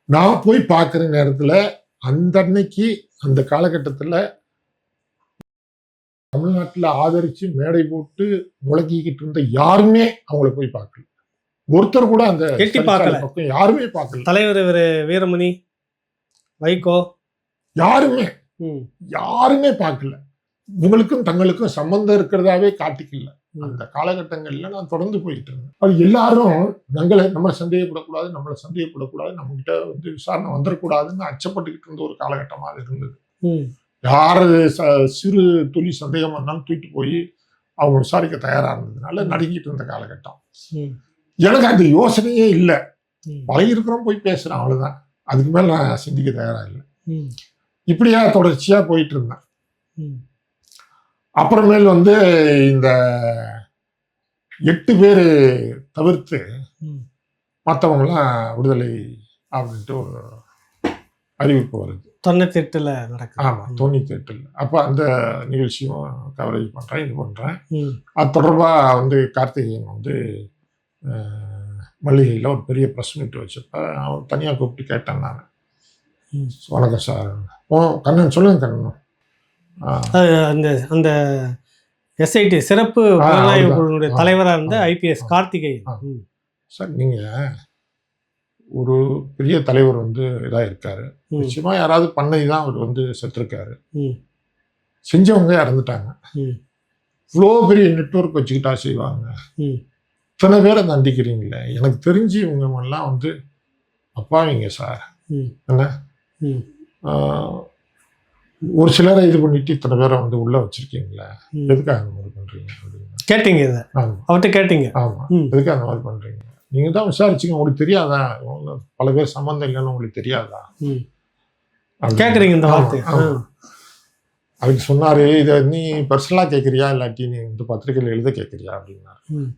நான் போய் பார்க்குற நேரத்தில் அந்த அன்னைக்கு அந்த காலகட்டத்தில் தமிழ்நாட்டில் ஆதரித்து மேடை போட்டு முழங்கிக்கிட்டு இருந்த யாருமே அவங்கள போய் பார்க்கல. ஒருத்தர் கூட அந்த எட்டி பார்க்கல. பக்கம் யாருமே பார்க்கல. தலைவர் வீரமணி, வைகோ, யாருமே ம், யாருமே பார்க்கல. இவங்களுக்கும் தங்களுக்கும் சம்பந்தம் இருக்கிறதாவே காட்டிக்கல. அந்த காலகட்டங்கள்ல நான் தொடர்ந்து போயிட்டு இருந்தேன். அது எல்லாரும் நம்மளை சந்தேகப்படக்கூடாது, நம்ம கிட்ட வந்து விசாரணை வந்துடக்கூடாதுன்னு அச்சப்பட்டுக்கிட்டு இருந்த ஒரு காலகட்டமாக இருந்தது. ம், யாரு சிறு துளி சந்தேகம் வந்தாலும் தூக்கிட்டு போய் அவங்க விசாரிக்க தயாரா இருந்ததுனால நடுங்கிட்டு இருந்த காலகட்டம். ம், எனக்கு அந்த யோசனையே இல்லை. ம், பழகிருக்கிறோம், போய் பேசுறேன், அவ்வளவுதான். அதுக்கு மேல நான் சிந்திக்க தயாரா இல்லை. ம், இப்படியா தொடர்ச்சியா போயிட்டு இருந்தேன். ம், அப்புறமேல் வந்து இந்த 8 பேர் தவிர்த்து ம். மற்றவங்களாம் விடுதலை அப்படின்ட்டு ஒரு அறிவிப்பு வருது. 98ல நடக்குது. ஆமாம், 98ல். அப்போ அந்த நிகழ்ச்சியும் கவரேஜ் பண்ணுறேன், இது பண்ணுறேன். ம், அது தொடர்பாக வந்து கார்த்திகேயன் வந்து மல்லிகையில் ஒரு பெரிய ப்ரெஸ் மீட் வச்சப்ப அவன் தனியாக கூப்பிட்டு கேட்டேன் நான். ம். வணக்கம் சார். கண்ணன் சொல்லுங்க கண்ணன். அந்த அந்த எஸ்ஐடி சிறப்பு புலனாய்வு குழுவுடைய தலைவராக இருந்த ஐபிஎஸ் கார்த்திகேயன். ம், சார், நீங்கள் ஒரு பெரிய தலைவர் வந்து இதாக இருக்காரு, ம், நிச்சயமாக யாராவது பண்ணை தான் அவர் வந்து செத்துருக்காரு. ம், செஞ்சவங்க இறந்துட்டாங்க. ம். இவ்வளோ பெரிய நெட்வொர்க் வச்சுக்கிட்டா செய்வாங்க. ம். இத்தனை பேரை தண்டிக்கிறீங்களே. எனக்கு தெரிஞ்சு இவங்கெல்லாம் வந்து அப்பாவிங்க சார். ம். என்ன ம். ஒரு சிலரை இது பண்ணிட்டு இத்தனை பேரை வந்து உள்ள வச்சிருக்கீங்களே, ம். எதுக்காக அந்த மாதிரி பண்றீங்க அப்படின்னு. கேட்டீங்க இதை ஆமா அவர்கிட்ட கேட்டீங்க? ஆமா, ம். எதுக்காக அந்த மாதிரி பண்றீங்க? நீங்க தான் விசாரிச்சுங்க, உங்களுக்கு தெரியாதா? இவங்க பல பேர் சம்மந்தம் இல்லைன்னு உங்களுக்கு தெரியாதா? ம். அப்படின்னு. கேட்குறீங்க இந்த ஆமா, வார்த்தை? ஆமா. அதுக்கு சொன்னாரு, இதை நீ பர்சனலா கேட்குறியா இல்லாட்டி நீ வந்து பத்திரிகையில் எழுத கேட்குறியா அப்படின்னாரு. ம்.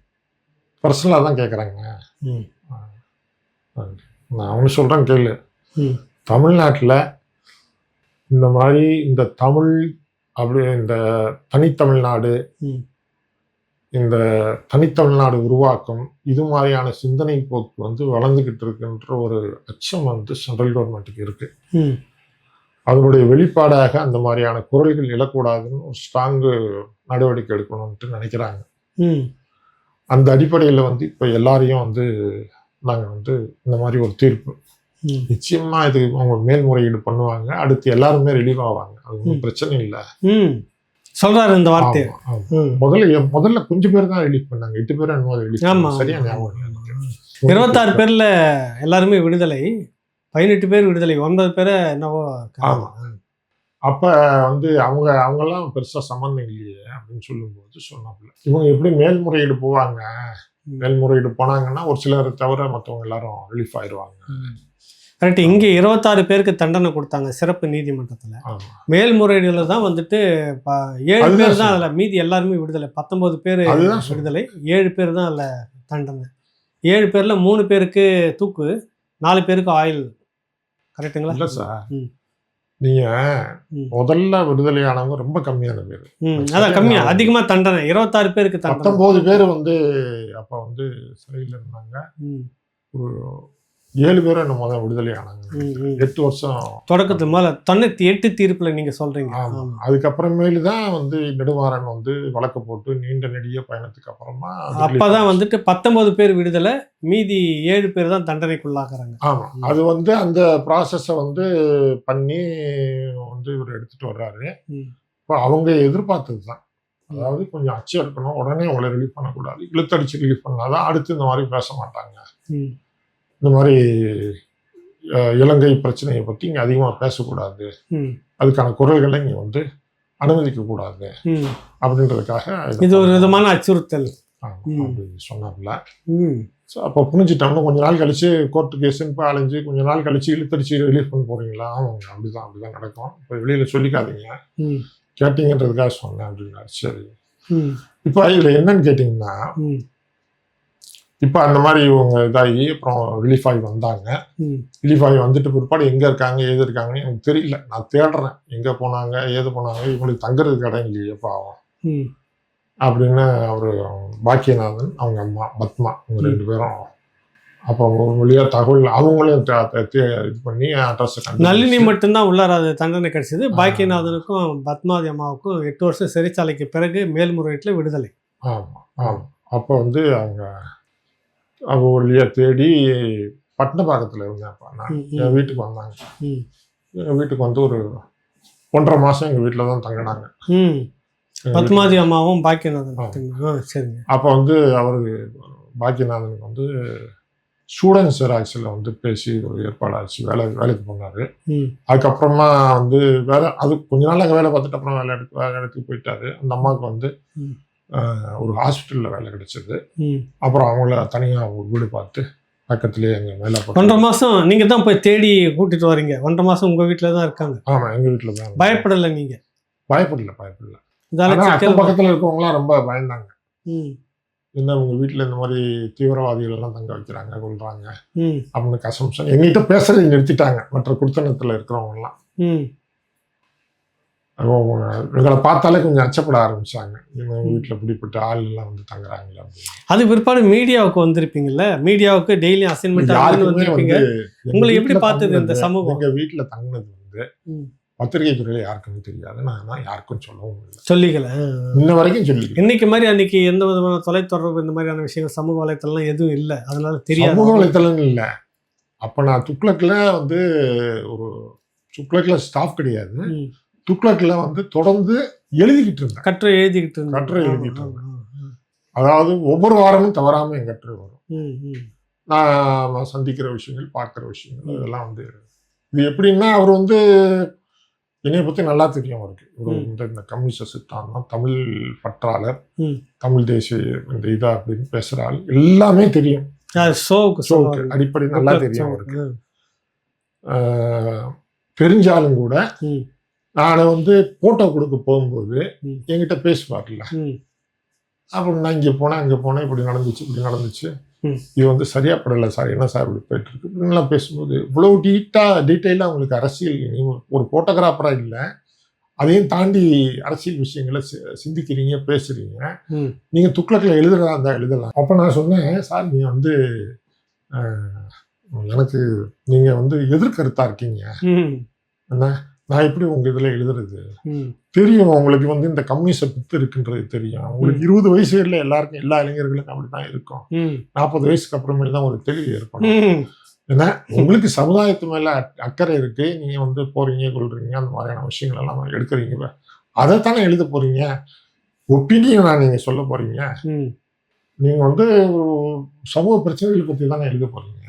பர்சனலாக தான் கேட்குறாங்க. ம். நான் ஒன்று சொல்கிறேன் கேளு. ம். தமிழ்நாட்டில் இந்த மாதிரி இந்த தமிழ் அப்படி இந்த தனித்தமிழ்நாடு, ம். இந்த தனித்தமிழ்நாடு உருவாக்கம், இது மாதிரியான சிந்தனை போக்கு வந்து வளர்ந்துக்கிட்டு இருக்குன்ற ஒரு அச்சம் வந்து சென்ட்ரல் கவர்மெண்ட்டுக்கு இருக்கு. ம். அதனுடைய வெளிப்பாடாக அந்த மாதிரியான குரல்கள் எழக்கூடாதுன்னு ஒரு ஸ்ட்ராங்கு நடவடிக்கை எடுக்கணும்ட்டு நினைக்கிறாங்க. ம். அந்த அடிப்படையில் வந்து இப்போ எல்லாரையும் வந்து நாங்கள் வந்து இந்த மாதிரி ஒரு தீர்ப்பு ம். நிச்சயமா இது அவங்க மேல்முறையீடு பண்ணுவாங்க. அடுத்து எல்லாருமே ரிலீவ் ஆவாங்க. அது ஒன்றும் பிரச்சனை இல்லை. ம். சொல்றாரு இந்த வார்த்தையை. ஆமா, ஆமா. ம். முதல்ல கொஞ்சம் பேர் தான் ரிலீவ் பண்ணாங்க. 8 பேர் என்னமோ ரிலீவ் ஆமா, பண்ணாங்க. சரியா ஆமா, ஞாபகம் இல்லை எனக்கு. 26 பேர்ல எல்லாருமே விடுதலை, 18 பேர் விடுதலை, 9 பேரை என்னவோ ஆமா. அப்ப வந்து அவங்கெல்லாம் பெருசா சம்மந்தம் இல்லையே அப்படின்னு சொல்லும்போது சொன்னாப்புல, இவங்க எப்படி மேல்முறையீடு போவாங்க? மேல்முறையீடு போனாங்கன்னா ஒரு சிலர் தவிர மற்றவங்க எல்லாரும் ரிலீஃப் ஆயிடுவாங்க. கரெக்ட். இங்கே 26 பேருக்கு தண்டனை கொடுத்தாங்க சிறப்பு நீதிமன்றத்தில். ஆமா. மேல்முறையீடுல தான் வந்துட்டு 7 அதுதான் பேர் தான் அதில், மீதி எல்லாருமே விடுதலை. 19 பேர் அதுதான் விடுதலை, 7 பேர் தான் அதில் தண்டனை. 7 பேர்ல 3 பேருக்கு தூக்கு, 4 பேருக்கு ஆயுள். கரெக்டுங்களா? இல்ல சார், ம். நீங்க ம். முதல்ல விடுதலையானவங்க ரொம்ப கம்மியான பேர். அதான் கம்மியா, அதிகமா தண்டனை 26 பேருக்கு தண்டனை. 19 பேர் வந்து அப்ப வந்து சிறையில் இருந்தாங்க. ம். ஒரு 7 பேரும் என்ன முதல் விடுதலை ஆனாங்க. ம், ம். 8 வருஷம் தொடக்கத்து மேல 98 தீர்ப்புல நீங்க சொல்றீங்க. ஆமா. ஆமா. அதுக்கப்புறமேலு தான் வந்து நெடுமாறன் வந்து வழக்கு போட்டு நீண்ட நெடிய பயணத்துக்கு அப்புறமா அப்பதான் வந்துட்டு 19 பேர் விடுதலை, மீதி 7 பேர் தான் தண்டனைக்குள்ளாக்குறாங்க. ஆமா. அது வந்து அந்த ப்ராசஸை வந்து பண்ணி வந்து இவர் எடுத்துட்டு வர்றாரு. ம். இப்போ அவங்க எதிர்பார்த்தது தான். அதாவது கொஞ்சம் அச்சு எடுக்கணும், உடனே அவங்களை ரிலீஃப் பண்ணக்கூடாது, இழுத்தடிச்சு ரிலீஃப் பண்ணாதான் அடுத்து இந்த மாதிரி பேச மாட்டாங்க. ம். இந்த மாதிரி இலங்கை பிரச்சனையை பற்றி இங்கே அதிகமாக பேசக்கூடாது, ம். அதுக்கான குரல்களை இங்கே வந்து அனுமதிக்கக்கூடாது ம். அப்படின்றதுக்காக இது ஒரு விதமான அச்சுறுத்தல். அப்படி சொன்னாப்புல. ம். ஸோ அப்போ புரிஞ்சுட்டோம்னா கொஞ்ச நாள் கழிச்சு கோர்ட்டு கேஸுன்னு போய் அலைஞ்சு கொஞ்ச நாள் கழிச்சு இழுத்தடிச்சு ரிலீஃப் பண்ண போறீங்களா? ஆமாங்க, அப்படிதான் நடக்கும். இப்போ வெளியில் சொல்லிக்காதீங்க, ம். கேட்டீங்கன்றதுக்காக சொன்னேன் அப்படின்னாரு. சரி. ம். இப்போ இதில் என்னன்னு கேட்டிங்கன்னா, ம். இப்போ அந்த மாதிரி இவங்க இதாகி அப்புறம் ரிலீஃப் ஆகி வந்தாங்க. ம். ரிலீஃப் ஆகி வந்துட்டு பிற்பாடு எங்கே இருக்காங்க ஏது இருக்காங்கன்னு எனக்கு தெரியல. நான் தேடுறேன், எங்கே போனாங்க ஏது போனாங்க, இவங்களுக்கு தங்குறதுக்கு இடம் இல்லையே பாவம் ம். அப்படின்னு அவர் பாக்கியநாதன், அவங்க அம்மா பத்மா, அவங்க 2 பேரும் அப்போ ஒரு வழியாக தகவல் அவங்களும் இது பண்ணி அட்ரஸ் நளினி மட்டும்தான் உள்ளார அது தண்டனை கிடைச்சது. பாக்கியநாதனுக்கும் பத்மாவதி அம்மாவுக்கும் 8 வருஷம் சிறைச்சாலைக்கு பிறகு மேல்முறையீட்டில் விடுதலை. ஆமாம் ஆமாம். அப்போ வந்து அவங்க ஒரு வழியாக தேடி பட்டணப்பாக்கத்தில் இருந்தேன். அப்போ நான் என் வீட்டுக்கு வந்தாங்க. எங்கள் வீட்டுக்கு வந்து ஒரு 1.5 மாதம் எங்கள் வீட்டில் தான் தங்கினாங்க. பத்மாவதி அம்மாவும் பாக்கியநாதன். சரிங்க. அப்போ வந்து அவர் பாக்கியநாதனுக்கு வந்து ஸ்டூடெண்ட்ஸ் ஜெராக்ஸில் வந்து பேசி ஒரு ஏற்பாடாச்சு, வேலைக்கு போனார். அதுக்கப்புறமா வந்து அது கொஞ்ச நாள் அங்கே வேலை பார்த்துட்டு அப்புறம் வேலை இடத்துக்கு போயிட்டாரு. அந்த அம்மாவுக்கு வந்து ஒரு ஹாஸ்பிட்டலில் வேலை கிடைச்சது. அப்புறம் அவங்கள தனியாக ஒரு வீடு பார்த்து பக்கத்துலேயே எங்கள் மேலே 1.5 மாதம் நீங்கள் தான் போய் தேடி கூட்டிட்டு வரீங்க. 1.5 மாதம் உங்கள் வீட்டில் தான் இருக்காங்க. ஆமாம், எங்கள் வீட்டில் தான். பயப்படலை நீங்கள்? பயப்படல. அக்கம் பக்கத்தில் இருக்கவங்களாம் ரொம்ப பயந்தாங்க. என்ன உங்கள் வீட்டில் இந்த மாதிரி தீவிரவாதிகள் எல்லாம் தங்க வைக்கிறாங்க, கொள்றாங்க அப்படின்னு கசம்சன் எங்கள்கிட்ட பேசுறதை நிறுத்திட்டாங்க. மற்ற குடித்தனத்தில் இருக்கிறவங்கலாம் எங்களை பார்த்தாலே கொஞ்சம் அச்சப்பட ஆரம்பிச்சாங்க. இவங்க வீட்டில் பிடிப்பட்ட ஆள் எல்லாம் வந்து தங்குறாங்களே அப்படின்னு. அது பிற்பாடு மீடியாவுக்கு வந்திருப்பீங்கல்ல, மீடியாவுக்கு டெய்லி அசைன்மெண்ட் வந்திருப்பீங்க. உங்களை எப்படி பார்த்தது இந்த சமூகம்? எங்கள் வீட்டில் தங்கினது வந்து பத்திரிகை துறையில் யாருக்குமே தெரியாது. நான் யாருக்கும் சொல்லவும் இல்லை, சொல்லிக்கல இன்ன வரைக்கும் சொல்லிக்கல. இன்னைக்கு மாதிரி அன்னைக்கு எந்த விதமான தொலைத்தொடர்பு இந்த மாதிரியான விஷயங்கள் சமூக வலைத்தளம் எதுவும் இல்லை, அதனால தெரியாது. சமூக வலைத்தளம் இல்லை. அப்போ நான் துக்ளக்கில் வந்து ஒரு துக்ளக்கில் ஸ்டாஃப் கிடையாது. துக்ளக்கில் வந்து தொடர்ந்து எழுதிக்கிட்டு இருந்தேன். கட்டுரை எழுதிக்கிட்டு இருந்தேன். கட்டுரை எழுதிட்டு இருந்தேன். அதாவது ஒவ்வொரு வாரமும் தவறாமல் என் கட்டுரை வரும். நான் சந்திக்கிற விஷயங்கள், பார்க்குற விஷயங்கள் இதெல்லாம் வந்து இது எப்படின்னா, அவர் வந்து என்னைய பற்றி நல்லா தெரியும் அவருக்கு. இவர் வந்து இந்த கம்யூனிஸ்ட சித்தாந்தம், தமிழ் பற்றாளர், தமிழ் தேசிய இந்த இதா அப்படின்னு பேசுகிற ஆள் எல்லாமே தெரியும். ஷோவுக்கு அடிப்படை நல்லா தெரியும் அவருக்கு. தெரிஞ்சாலும் கூட நான் வந்து போட்டோ கொடுக்க போகும்போது என்கிட்ட பேசுவார்ல, அப்புறம் நான் இங்கே போனேன் அங்கே போனேன், இப்படி நடந்துச்சு இது வந்து சரியா படலை சார், என்ன சார் இப்படி போயிட்டு இருக்கு இப்படின்லாம் பேசும்போது இவ்வளவு டீட்டெயிலாக அவங்களுக்கு அரசியல், நீங்கள் ஒரு போட்டோகிராஃபராக இல்லை, அதையும் தாண்டி அரசியல் விஷயங்களை சிந்திக்கிறீங்க, பேசுறீங்க, நீங்கள் துக்ளக்கில் எழுதுறதா இருந்தால் எழுதலாம். அப்போ நான் சொன்னேன், சார் நீங்கள் வந்து எனக்கு நீங்கள் வந்து எதிர்கருத்தாக இருக்கீங்க, என்ன நான் எப்படி உங்கள் இதில் எழுதுறது, தெரியும் உங்களுக்கு வந்து இந்த கம்யூனிஸ்ட பித்து இருக்குன்றது தெரியும், உங்களுக்கு 20 வயசுல எல்லாருக்கும் எல்லா இளைஞர்களுக்கும் அப்படி தான் இருக்கும், 40 வயசுக்கு அப்புறமேல தான் ஒரு தெளிவு ஏற்படும். ஏன்னா உங்களுக்கு சமுதாயத்து மேலே அக்கறை இருக்கு, நீங்கள் வந்து போறீங்க கொள்றீங்க, அந்த மாதிரியான விஷயங்கள் எல்லாம் எடுக்கிறீங்க, அதைத்தானே எழுத போறீங்க, ஒப்பீனியனா நீங்கள் சொல்ல போறீங்க, நீங்கள் வந்து சமூக பிரச்சனைகளை பற்றி தானே எழுத போறீங்க,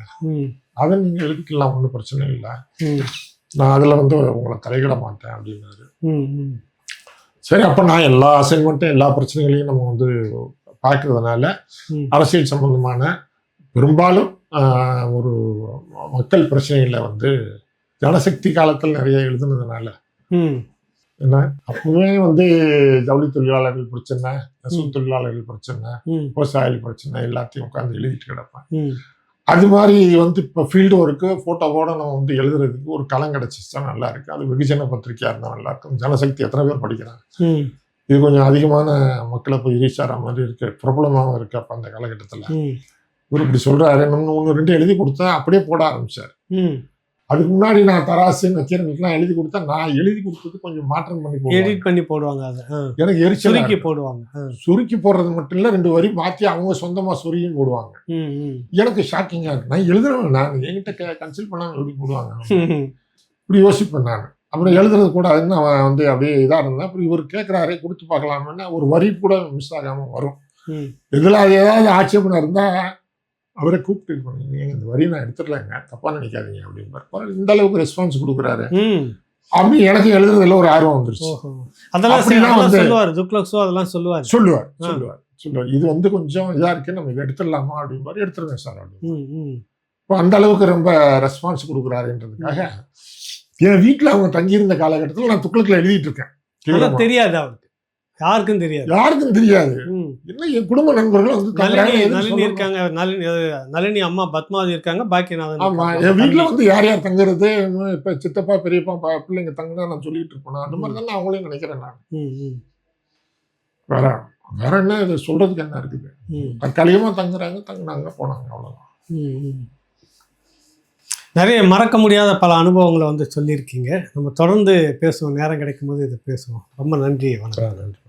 அதை நீங்கள் எழுதிக்கலாம், ஒன்றும் பிரச்சனை இல்லை, நான் அதில் வந்து உங்களை தலையிட மாட்டேன் அப்படின்னாரு. சரி, அப்போ நான் எல்லா அசைன்மெண்ட்டும் எல்லா பிரச்சனைகளையும் நம்ம வந்து பார்க்கறதுனால அரசியல் சம்பந்தமான பெரும்பாலும் ஒரு மக்கள் பிரச்சனைகளை வந்து ஜனசக்தி காலத்தில் நிறைய எழுதுனதுனால, ஏன்னா அப்பவே வந்து ஜவுளி தொழிலாளர்கள் பிரச்சனை, நெசவு தொழிலாளர்கள் பிரச்சனை, விவசாயிகள் பிரச்சனை எல்லாத்தையும் உட்காந்து எழுதிட்டு கிடப்பேன். அது மாதிரி வந்து இப்போ ஃபீல்டு ஒர்க்கு ஃபோட்டோவோட நம்ம வந்து எழுதுறதுக்கு ஒரு களம் கிடச்சிச்சா நல்லா இருக்கு. அது வெகுஜன பத்திரிக்கையாக இருந்தால் நல்லா இருக்கும். ஜனசக்தி எத்தனை பேர் படிக்கிறாங்க, இது கொஞ்சம் அதிகமான மக்களை போய் ரீச் ஆகிற மாதிரி இருக்கு, பிரபலமாகவும் இருக்கு. அப்போ அந்த காலகட்டத்தில் இவர் இப்படி சொல்றாரு, நம்ம 1-2 எழுதி கொடுத்தா அப்படியே போட ஆரம்பிச்சார். அதுக்கு முன்னாடி நான் தராசு நக்கீரனுக்குலாம் எழுதி கொடுத்தா, நான் எழுதி கொடுத்தது கொஞ்சம் மாற்றம் பண்ணி எடிட் பண்ணி போடுவாங்க. அதை எனக்கு சுருக்கி போடுவாங்க. சுருக்கி போடுறது மட்டும் இல்லை, 2 வரி மாற்றி அவங்க சொந்தமாக சுருக்கியும் போடுவாங்க. எனக்கு ஷாக்கிங்காக இருக்கு. நான் எழுதுறேன், நான் என்கிட்ட கன்சல்ட் பண்ணாமல் எழுதி போடுவாங்க, இப்படி யோசிப்பேன் நான். அப்புறம் எழுதுறது கூட அதுன்னு அவன் வந்து அப்படியே இதாக இருந்தேன். அப்புறம் இவர் கேட்குறாரே கொடுத்து பார்க்கலாம்னா ஒரு வரி கூட மிஸ் ஆகாமல் வரும். இதில் அது ஏதாவது ஆட்சேபனை இருந்தால் அவரை கூப்பிட்டு பண்ணுங்க, இந்த வரி நான் எடுத்துடலாங்க, தப்பா நினைக்காதீங்க அப்படின்பாரு. இந்த அளவுக்கு ரெஸ்பான்ஸ் கொடுக்குறாரு அப்படி எனக்கு எழுதுறதுல ஒரு ஆர்வம் வந்துருச்சு. சொல்லுவார் இது வந்து கொஞ்சம் இதா இருக்கு, நம்ம இதை எடுத்துடலாமா அப்படின்பாரு. எடுத்துருங்க சார் அப்படின்னு. இப்போ அந்த அளவுக்கு ரொம்ப ரெஸ்பான்ஸ் கொடுக்குறாருன்றதுக்காக என் வீட்டில் அவங்க தங்கியிருந்த காலகட்டத்தில் நான் துக்ளக்கில் எழுதிட்டு இருக்கேன். தெரியாது அவருக்கு, யாருக்கும் தெரியாது. என்ன என் குடும்ப நண்பர்கள் வந்து நளினி இருக்காங்க, நளினி அம்மா பத்மாவதி இருக்காங்க, பாக்கியநாதன். ஆமா, என் வீட்டுல வந்து யார் யார் தங்குறது, இப்ப சித்தப்பா பெரியப்பா பிள்ளைங்க தங்குனா நான் சொல்லிட்டு இருப்பேன். அந்த மாதிரி தானே அவங்களையும் நினைக்கிறேன் நான். வேற என்ன இது சொல்றதுக்கு என்ன இருக்குது, தற்காலிகமா தங்குனாங்க போனாங்க, அவ்வளவுதான். நிறைய மறக்க முடியாத பல அனுபவங்களை வந்து சொல்லியிருக்கீங்க. நம்ம தொடர்ந்து பேசுவோம், நேரம் கிடைக்கும் போது இதை பேசுவோம். ரொம்ப நன்றி. வணக்கம். நன்றி.